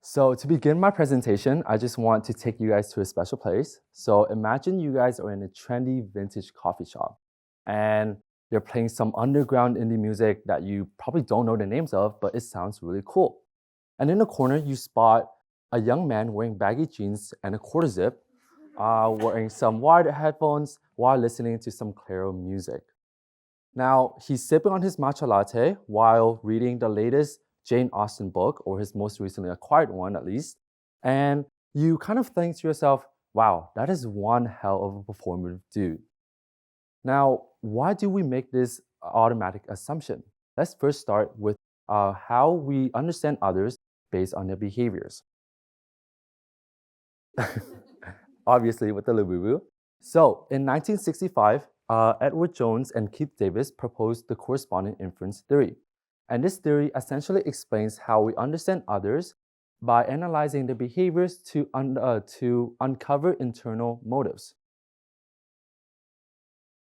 So to begin my presentation, I just want to take you guys to a special place. So imagine you guys are in a trendy vintage coffee shop and they're playing some underground indie music that you probably don't know the names of, but it sounds really cool. And in the corner, you spot a young man wearing baggy jeans and a quarter zip, wearing some wired headphones while listening to some claro music. Now, he's sipping on his matcha latte while reading the latest Jane Austen book, or his most recently acquired one at least. And you kind of think to yourself, wow, that is one hell of a performative dude. Now, why do we make this automatic assumption? Let's first start with how we understand others based on their behaviors. Obviously, with the Labubu. So, in 1965, Edward Jones and Keith Davis proposed the corresponding inference theory. And this theory essentially explains how we understand others by analyzing their behaviors to uncover internal motives.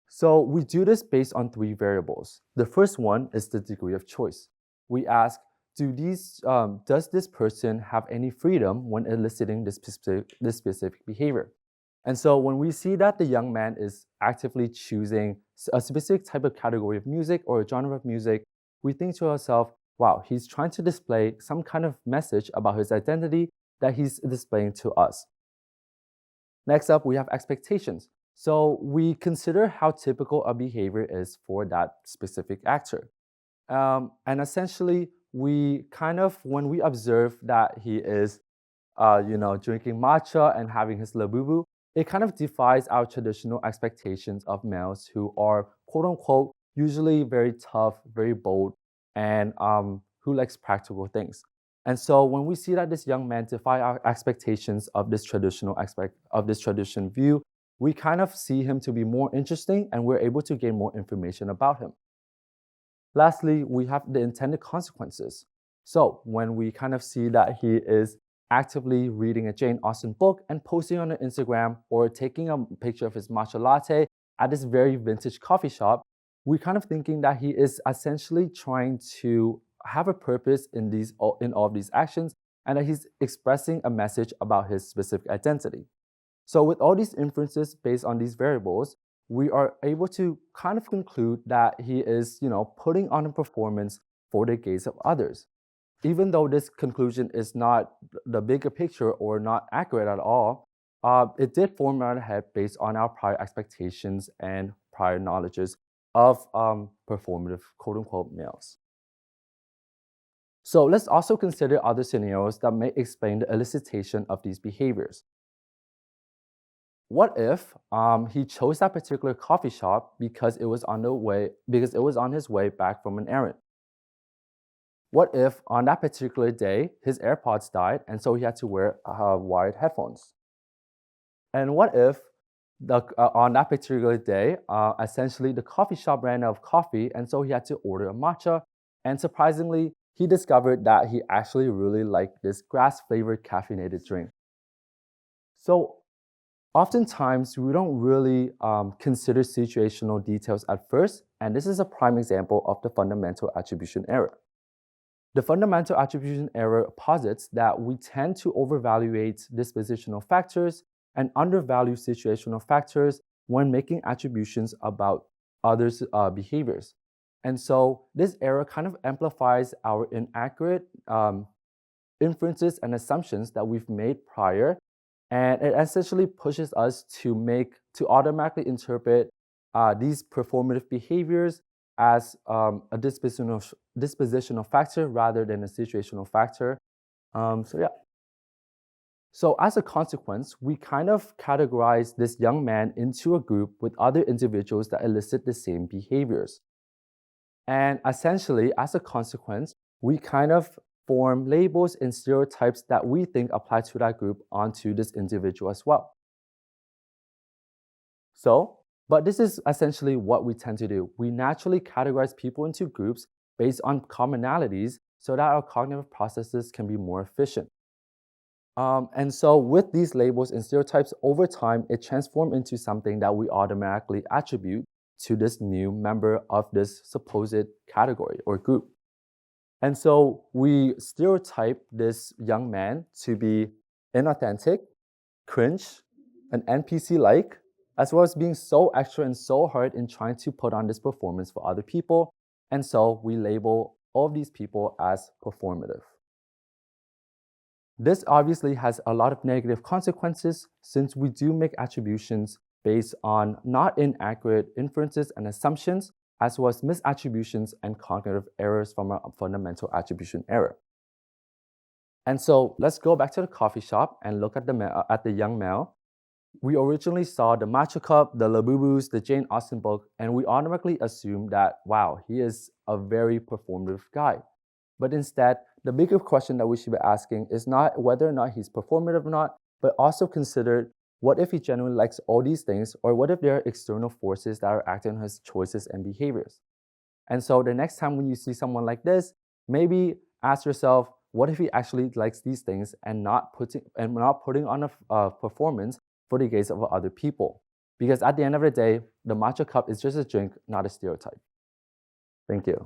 So we do this based on three variables. The first one is the degree of choice. We ask, does this person have any freedom when eliciting this specific behavior? And so when we see that the young man is actively choosing a specific type of category of music or a genre of music, we think to ourselves, wow, he's trying to display some kind of message about his identity that he's displaying to us. Next up, we have expectations. So we consider how typical a behavior is for that specific actor. And essentially, we kind of, when we observe that he is, drinking matcha and having his labubu, it kind of defies our traditional expectations of males who are, quote unquote, usually very tough, very bold, and who likes practical things. And so when we see that this young man defy our expectations of this tradition view, we kind of see him to be more interesting and we're able to gain more information about him. Lastly, we have the intended consequences. So when we kind of see that he is actively reading a Jane Austen book and posting on Instagram or taking a picture of his matcha latte at this very vintage coffee shop, we're kind of thinking that he is essentially trying to have a purpose in all of these actions and that he's expressing a message about his specific identity. So with all these inferences based on these variables, we are able to kind of conclude that he is, putting on a performance for the gaze of others. Even though this conclusion is not the bigger picture or not accurate at all, it did form in our head based on our prior expectations and prior knowledges of performative quote-unquote males. So let's also consider other scenarios that may explain the elicitation of these behaviors. What if he chose that particular coffee shop because it was on his way back from an errand? What if on that particular day his AirPods died and so he had to wear wired headphones? And what if on that particular day, essentially the coffee shop ran out of coffee and so he had to order a matcha, and surprisingly, he discovered that he actually really liked this grass-flavored caffeinated drink. So oftentimes, we don't really consider situational details at first, and this is a prime example of the fundamental attribution error. The fundamental attribution error posits that we tend to overvaluate dispositional factors and undervalue situational factors when making attributions about others' behaviors. And so this error kind of amplifies our inaccurate inferences and assumptions that we've made prior, and it essentially pushes us to automatically interpret these performative behaviors as a dispositional factor rather than a situational factor. So as a consequence, we kind of categorize this young man into a group with other individuals that elicit the same behaviors. And essentially, as a consequence, we kind of form labels and stereotypes that we think apply to that group onto this individual as well. But this is essentially what we tend to do. We naturally categorize people into groups based on commonalities so that our cognitive processes can be more efficient. And so with these labels and stereotypes, over time, it transforms into something that we automatically attribute to this new member of this supposed category or group. And so we stereotype this young man to be inauthentic, cringe, an NPC-like, as well as being so extra and so hard in trying to put on this performance for other people. And so we label all of these people as performative. This obviously has a lot of negative consequences since we do make attributions based on not inaccurate inferences and assumptions, as well as misattributions and cognitive errors from a fundamental attribution error. And so let's go back to the coffee shop and look at the young male. We originally saw the Matcha Cup, the Labubus, the Jane Austen book, and we automatically assumed that, wow, he is a very performative guy. But instead, the bigger question that we should be asking is not whether or not he's performative or not, but also consider what if he genuinely likes all these things, or what if there are external forces that are acting on his choices and behaviors. And so the next time when you see someone like this, maybe ask yourself, what if he actually likes these things and not putting on a performance for the gaze of other people? Because at the end of the day, the matcha cup is just a drink, not a stereotype. Thank you.